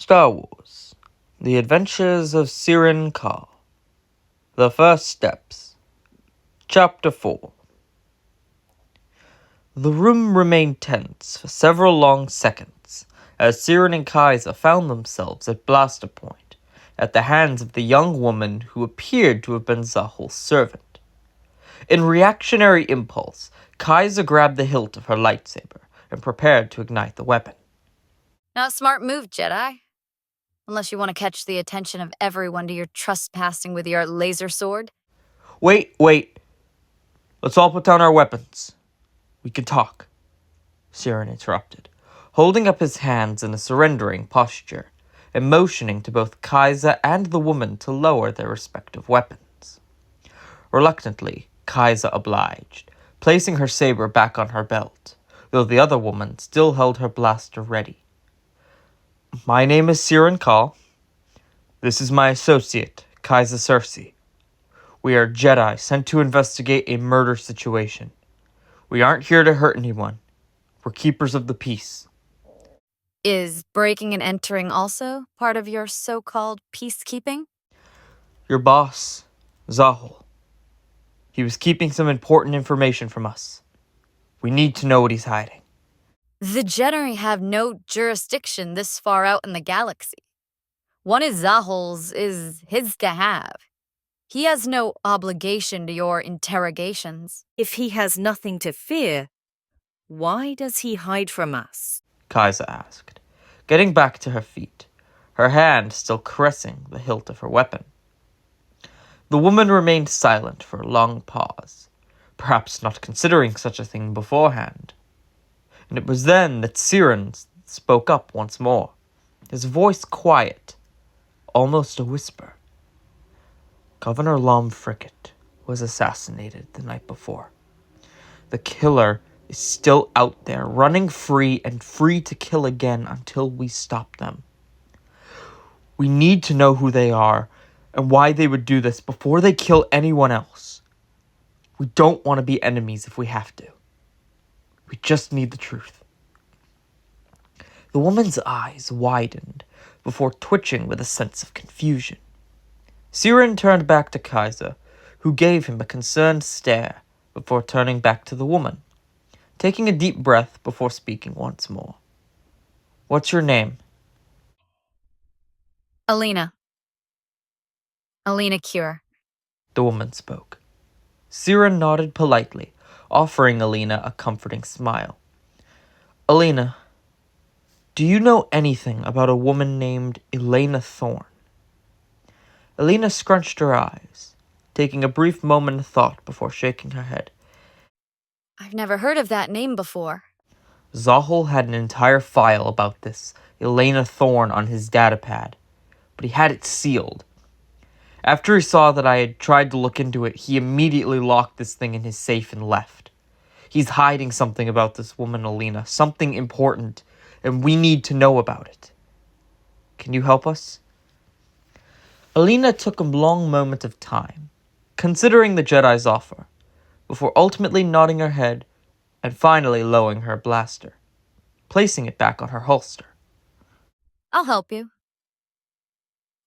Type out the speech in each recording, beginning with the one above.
Star Wars: The Adventures of Serian Kall. The First Steps. Chapter 4. The room remained tense for several long seconds as Serian and Kaiser found themselves at blaster point at the hands of the young woman who appeared to have been Zahol's servant. In reactionary impulse, Kaiser grabbed the hilt of her lightsaber and prepared to ignite the weapon. Not a smart move, Jedi. Unless you want to catch the attention of everyone to your trespassing with your laser sword. Wait. Let's all put down our weapons. We can talk, Serian interrupted, holding up his hands in a surrendering posture and motioning to both Kaiser and the woman to lower their respective weapons. Reluctantly, Kaiser obliged, placing her saber back on her belt, though the other woman still held her blaster ready. My name is Serian Kall. This is my associate, Kaiser Cersei. We are Jedi sent to investigate a murder situation. We aren't here to hurt anyone. We're keepers of the peace. Is breaking and entering also part of your so-called peacekeeping? Your boss, Zahul. He was keeping some important information from us. We need to know what he's hiding. The Jedi have no jurisdiction this far out in the galaxy. One is Zahul's is his to have. He has no obligation to your interrogations. If he has nothing to fear, why does he hide from us? Kaiser asked, getting back to her feet, her hand still caressing the hilt of her weapon. The woman remained silent for a long pause, perhaps not considering such a thing beforehand. And it was then that Serian spoke up once more, his voice quiet, almost a whisper. Governor Lom Frickett was assassinated the night before. The killer is still out there, running free and free to kill again until we stop them. We need to know who they are and why they would do this before they kill anyone else. We don't want to be enemies if we have to. We just need the truth. The woman's eyes widened before twitching with a sense of confusion. Serian turned back to Kaiser, who gave him a concerned stare before turning back to the woman, taking a deep breath before speaking once more. What's your name? Alina Cure. The woman spoke. Serian nodded politely, offering Alina a comforting smile. Alina, do you know anything about a woman named Elena Thorne? Alina scrunched her eyes, taking a brief moment of thought before shaking her head. I've never heard of that name before. Zahul had an entire file about this Elena Thorne on his datapad, but he had it sealed. After he saw that I had tried to look into it, he immediately locked this thing in his safe and left. He's hiding something about this woman, Alina, something important, and we need to know about it. Can you help us? Alina took a long moment of time, considering the Jedi's offer, before ultimately nodding her head and finally lowering her blaster, placing it back on her holster. I'll help you.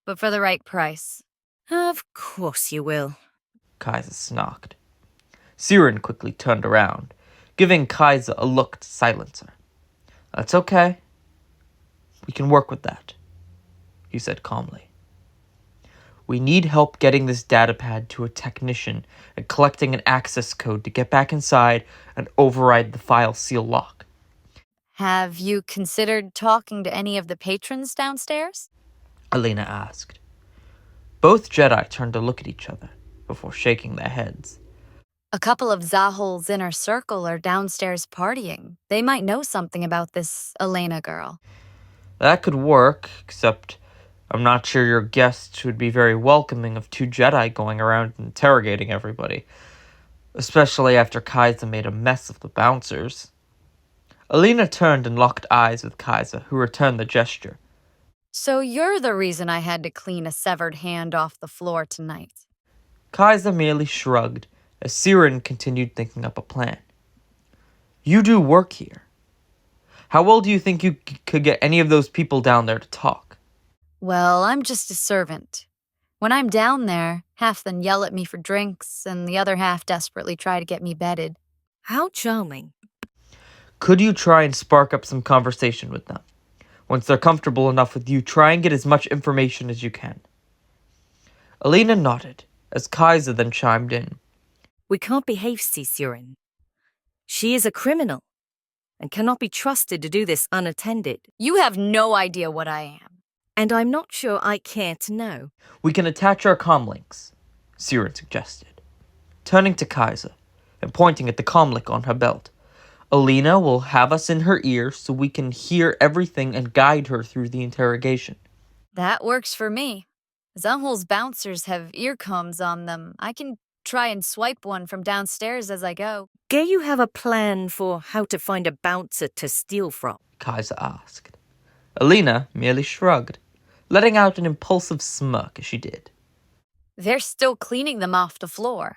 But for the right price. Of course you will. Kaiser snarked. Serian quickly turned around, giving Kaiser a look to silence her. That's okay. We can work with that, he said calmly. We need help getting this datapad to a technician and collecting an access code to get back inside and override the file seal lock. Have you considered talking to any of the patrons downstairs? Alina asked. Both Jedi turned to look at each other before shaking their heads. A couple of Zahul's inner circle are downstairs partying. They might know something about this Elena girl. That could work, except I'm not sure your guests would be very welcoming of two Jedi going around interrogating everybody, especially after Kaiser made a mess of the bouncers. Alina turned and locked eyes with Kaiser, who returned the gesture. So you're the reason I had to clean a severed hand off the floor tonight. Kaiser merely shrugged as Serian continued thinking up a plan. You do work here. How well do you think you could get any of those people down there to talk? Well, I'm just a servant. When I'm down there, half them yell at me for drinks, and the other half desperately try to get me bedded. How charming. Could you try and spark up some conversation with them? Once they're comfortable enough with you, try and get as much information as you can. Alina nodded, as Kaiser then chimed in. We can't be hasty, Serian. She is a criminal and cannot be trusted to do this unattended. You have no idea what I am. And I'm not sure I care to know. We can attach our comlinks, Serian suggested, turning to Kaiser and pointing at the comlink on her belt. Alina will have us in her ear so we can hear everything and guide her through the interrogation. That works for me. Zahol's bouncers have ear combs on them. I can try and swipe one from downstairs as I go. Do you have a plan for how to find a bouncer to steal from? Kaiser asked. Alina merely shrugged, letting out an impulsive smirk as she did. They're still cleaning them off the floor.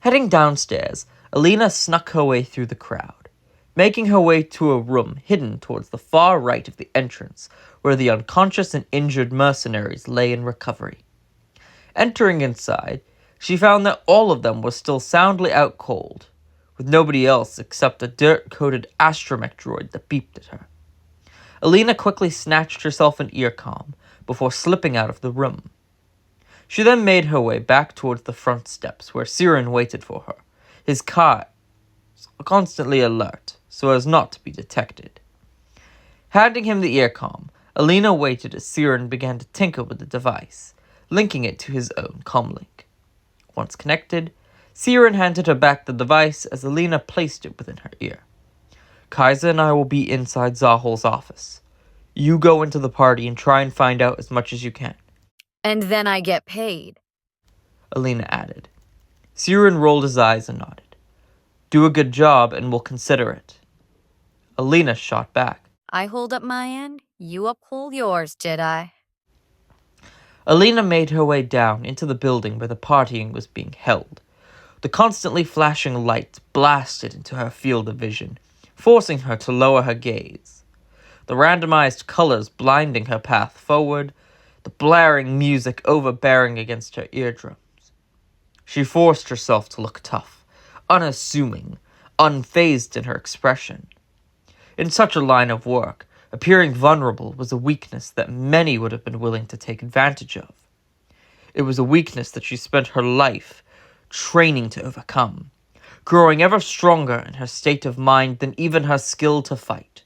Heading downstairs, Alina snuck her way through the crowd, making her way to a room hidden towards the far right of the entrance, where the unconscious and injured mercenaries lay in recovery. Entering inside, she found that all of them were still soundly out cold, with nobody else except a dirt-coated astromech droid that beeped at her. Alina quickly snatched herself an earcom before slipping out of the room. She then made her way back towards the front steps where Serian waited for her, his car constantly alert so as not to be detected. Handing him the earcom, Alina waited as Serian began to tinker with the device, linking it to his own comlink. Once connected, Serian handed her back the device as Alina placed it within her ear. Kaiser and I will be inside Zahol's office. You go into the party and try and find out as much as you can. And then I get paid. Alina added. Serian rolled his eyes and nodded. Do a good job and we'll consider it. Alina shot back. I hold up my end, you uphold yours, Jedi. Alina made her way down into the building where the partying was being held. The constantly flashing lights blasted into her field of vision, forcing her to lower her gaze. The randomized colors blinding her path forward, the blaring music overbearing against her eardrums. She forced herself to look tough, unassuming, unfazed in her expression. In such a line of work, appearing vulnerable was a weakness that many would have been willing to take advantage of. It was a weakness that she spent her life training to overcome, growing ever stronger in her state of mind than even her skill to fight.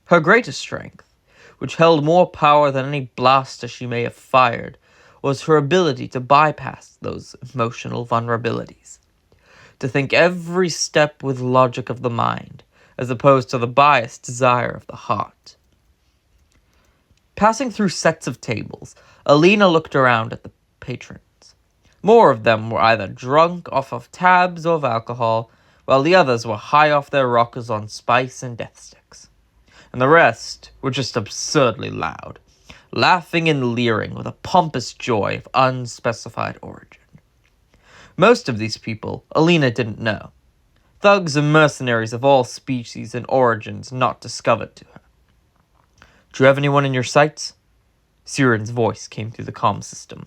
Her greatest strength, which held more power than any blaster she may have fired, was her ability to bypass those emotional vulnerabilities, to think every step with logic of the mind, as opposed to the biased desire of the heart. Passing through sets of tables, Alina looked around at the patrons. More of them were either drunk off of tabs or of alcohol, while the others were high off their rockers on spice and death sticks. And the rest were just absurdly loud, laughing and leering with a pompous joy of unspecified origin. Most of these people Alina didn't know. Thugs and mercenaries of all species and origins not discovered to her. Do you have anyone in your sights? Serian's voice came through the comm system.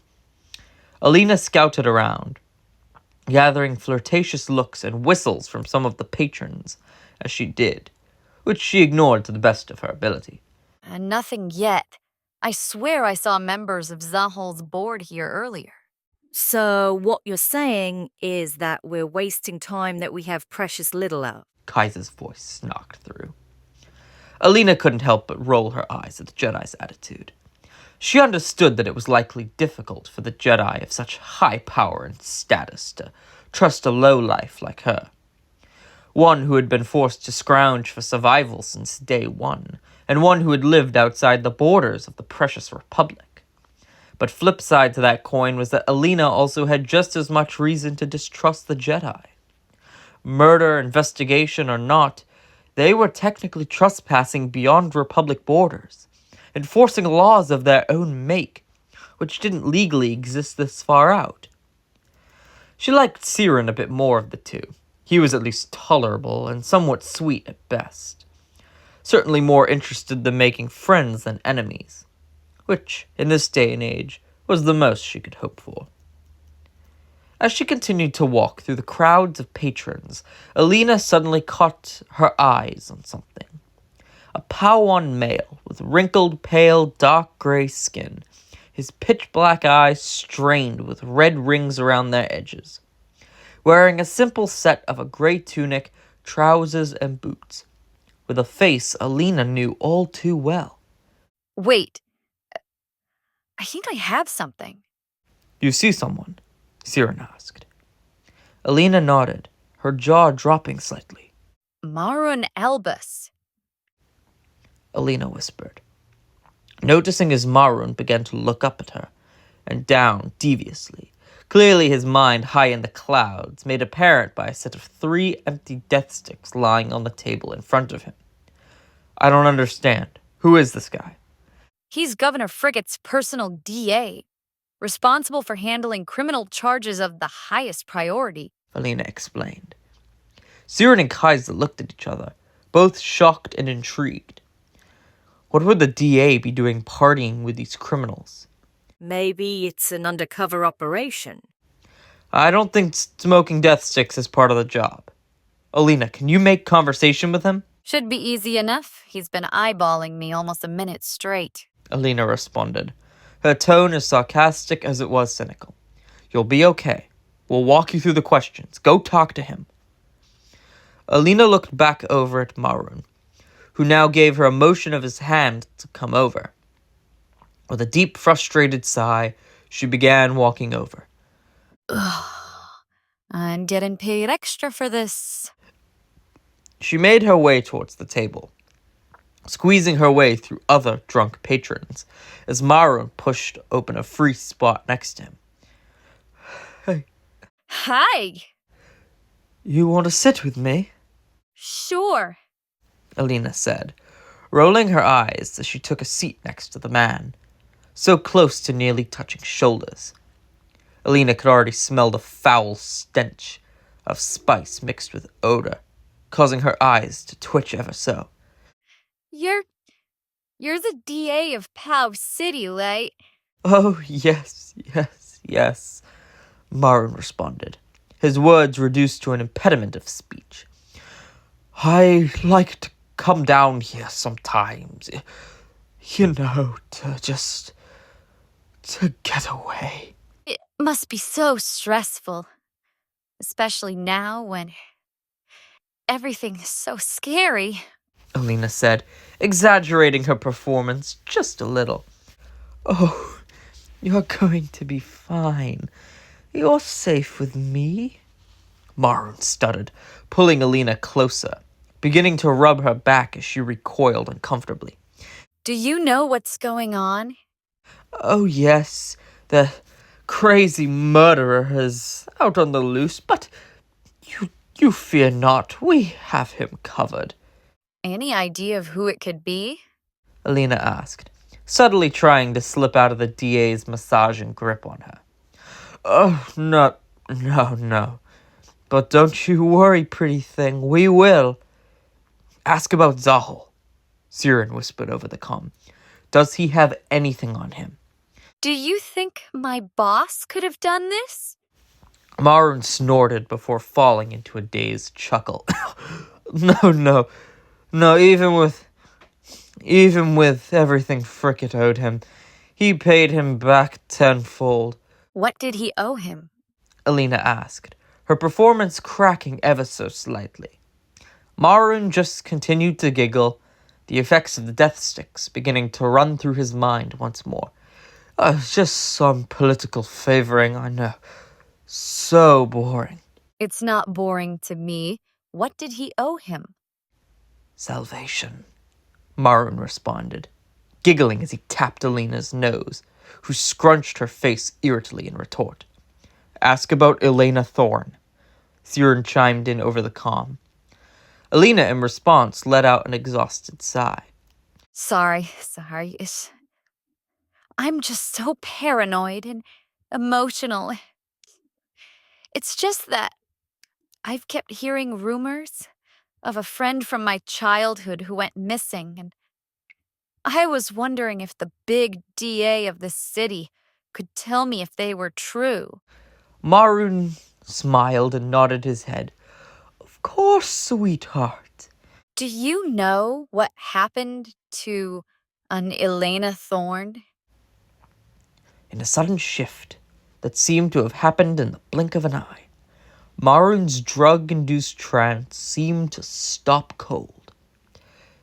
Alina scouted around, gathering flirtatious looks and whistles from some of the patrons as she did, which she ignored to the best of her ability. And nothing yet. I swear I saw members of Zahol's board here earlier. So what you're saying is that we're wasting time that we have precious little of. Kaiser's voice knocked through. Alina couldn't help but roll her eyes at the Jedi's attitude. She understood that it was likely difficult for the Jedi of such high power and status to trust a lowlife like her. One who had been forced to scrounge for survival since day one, and one who had lived outside the borders of the precious Republic. But flip side to that coin was that Alina also had just as much reason to distrust the Jedi. Murder, investigation, or not, they were technically trespassing beyond Republic borders, enforcing laws of their own make, which didn't legally exist this far out. She liked Serian a bit more of the two. He was at least tolerable and somewhat sweet at best. Certainly more interested in making friends than enemies. which, in this day and age, was the most she could hope for. As she continued to walk through the crowds of patrons, Alina suddenly caught her eyes on something. A Powon male with wrinkled, pale, dark gray skin, his pitch-black eyes strained with red rings around their edges. Wearing a simple set of a gray tunic, trousers, and boots, with a face Alina knew all too well. Wait, I think I have something. You see someone? Serian asked. Alina nodded, her jaw dropping slightly. Marun Albus. Alina whispered. Noticing his Marun began to look up at her, and down deviously, clearly his mind high in the clouds, made apparent by a set of 3 empty death sticks lying on the table in front of him. I don't understand. Who is this guy? He's Governor Friggate's personal DA, responsible for handling criminal charges of the highest priority. Alina explained. Serian and Kaiser looked at each other, both shocked and intrigued. What would the DA be doing partying with these criminals? Maybe it's an undercover operation. I don't think smoking death sticks is part of the job. Alina, can you make conversation with him? Should be easy enough. He's been eyeballing me almost a minute straight. Alina responded, her tone as sarcastic as it was cynical. You'll be okay. We'll walk you through the questions. Go talk to him. Alina looked back over at Marun, who now gave her a motion of his hand to come over. With a deep, frustrated sigh, she began walking over. I'm getting paid extra for this. She made her way towards the table, squeezing her way through other drunk patrons, as Marun pushed open a free spot next to him. Hey, Hi! you want to sit with me? Sure. Alina said, rolling her eyes as she took a seat next to the man, so close to nearly touching shoulders. Alina could already smell the foul stench of spice mixed with odor, causing her eyes to twitch ever so. You're the DA of Pow City, right? Oh, yes, Marun responded, his words reduced to an impediment of speech. I like to come down here sometimes, to get away. It must be so stressful, especially now when everything is so scary. Alina said, exaggerating her performance just a little. Oh, you're going to be fine. You're safe with me. Marun stuttered, pulling Alina closer, beginning to rub her back as she recoiled uncomfortably. Do you know what's going on? Oh, yes, the crazy murderer is out on the loose, but you fear not. We have him covered. Any idea of who it could be? Alina asked, subtly trying to slip out of the DA's massaging grip on her. Oh, no. But don't you worry, pretty thing, we will. Ask about Zahul, Serian whispered over the comm. Does he have anything on him? Do you think my boss could have done this? Marun snorted before falling into a dazed chuckle. No, even with everything Frickett owed him, he paid him back tenfold. What did he owe him? Alina asked, her performance cracking ever so slightly. Marun just continued to giggle, the effects of the death sticks beginning to run through his mind once more. Just some political favoring, I know. So boring. It's not boring to me. What did he owe him? Salvation, Marun responded, giggling as he tapped Alina's nose, who scrunched her face irritably in retort. Ask about Elena Thorne. Serian chimed in over the comm. Alina, in response, let out an exhausted sigh. Sorry. I'm just so paranoid and emotional. It's just that I've kept hearing rumors of a friend from my childhood who went missing, and I was wondering if the big DA of the city could tell me if they were true. Maroon smiled and nodded his head. Of course, sweetheart. Do you know what happened to an Elena Thorne? In a sudden shift that seemed to have happened in the blink of an eye, Maroon's drug-induced trance seemed to stop cold,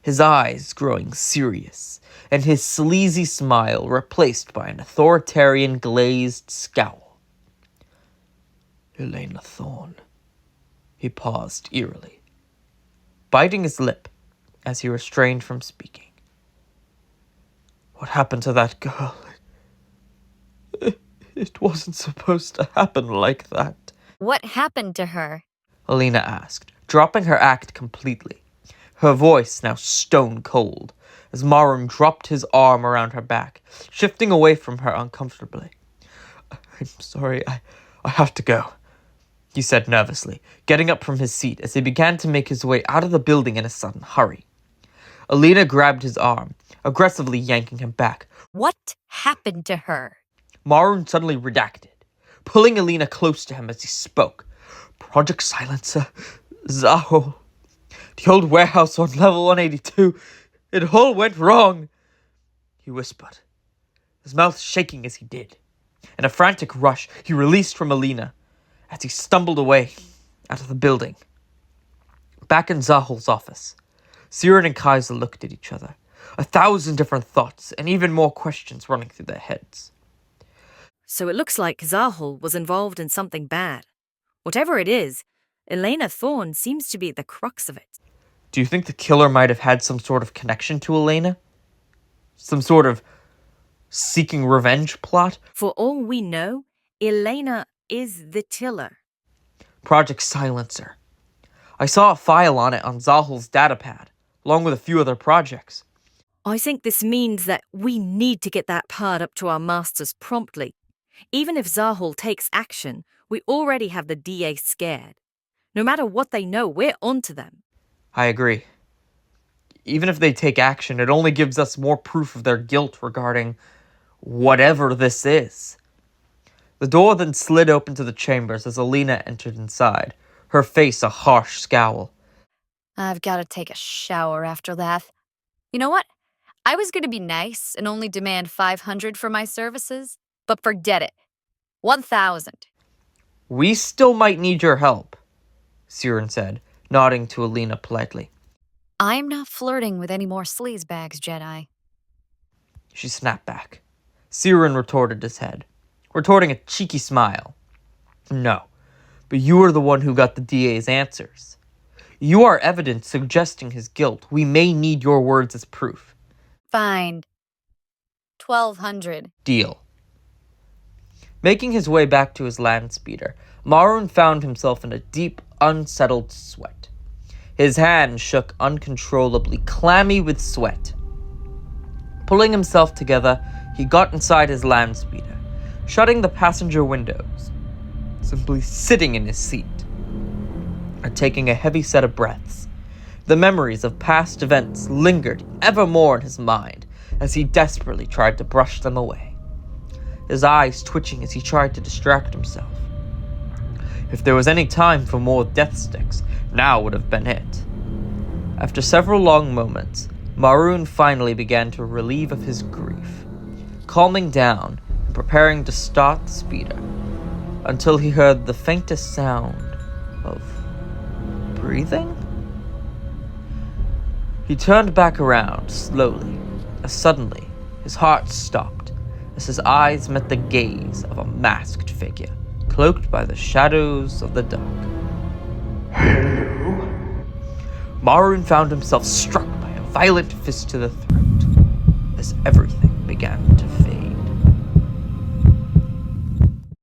his eyes growing serious, and his sleazy smile replaced by an authoritarian glazed scowl. Elena Thorne. He paused eerily, biting his lip as he restrained from speaking. What happened to that girl? It wasn't supposed to happen like that. What happened to her? Elena asked, dropping her act completely, her voice now stone cold, as Maroon dropped his arm around her back, shifting away from her uncomfortably. I'm sorry, I have to go, he said nervously, getting up from his seat as he began to make his way out of the building in a sudden hurry. Elena grabbed his arm, aggressively yanking him back. What happened to her? Maroon suddenly redacted, pulling Elena close to him as he spoke. Project Silencer, Zahol, the old warehouse on level 182. It all went wrong, he whispered, his mouth shaking as he did. In a frantic rush, he released from Elena as he stumbled away out of the building. Back in Zahol's office, Serian and Kaiser looked at each other, 1,000 different thoughts and even more questions running through their heads. So it looks like Zahol was involved in something bad. Whatever it is, Elena Thorne seems to be at the crux of it. Do you think the killer might have had some sort of connection to Elena? Some sort of seeking revenge plot? For all we know, Elena is the killer. Project Silencer. I saw a file on it on Zahol's datapad, along with a few other projects. I think this means that we need to get that part up to our masters promptly. Even if Zahol takes action, we already have the DA scared. No matter what they know, we're onto them. I agree. Even if they take action, it only gives us more proof of their guilt regarding whatever this is. The door then slid open to the chambers as Elena entered inside, her face a harsh scowl. I've got to take a shower after that. You know what? I was going to be nice and only demand 500 for my services, but forget it. 1,000. We still might need your help, Serian said, nodding to Elena politely. I'm not flirting with any more sleazebags, Jedi. She snapped back. Serian retorted his head, retorting a cheeky smile. No, but you are the one who got the DA's answers. You are evidence suggesting his guilt. We may need your words as proof. Fine. 1,200. Deal. Making his way back to his land speeder, Maroon found himself in a deep, unsettled sweat. His hands shook uncontrollably, clammy with sweat. Pulling himself together, he got inside his land speeder, shutting the passenger windows, simply sitting in his seat, and taking a heavy set of breaths. The memories of past events lingered ever more in his mind as he desperately tried to brush them away, his eyes twitching as he tried to distract himself. If there was any time for more death sticks, now would have been it. After several long moments, Maroon finally began to relieve of his grief, calming down and preparing to start the speeder, until he heard the faintest sound of breathing? He turned back around slowly, as suddenly his heart stopped as his eyes met the gaze of a masked figure, cloaked by the shadows of the dark. Hello? Maroon found himself struck by a violent fist to the throat, as everything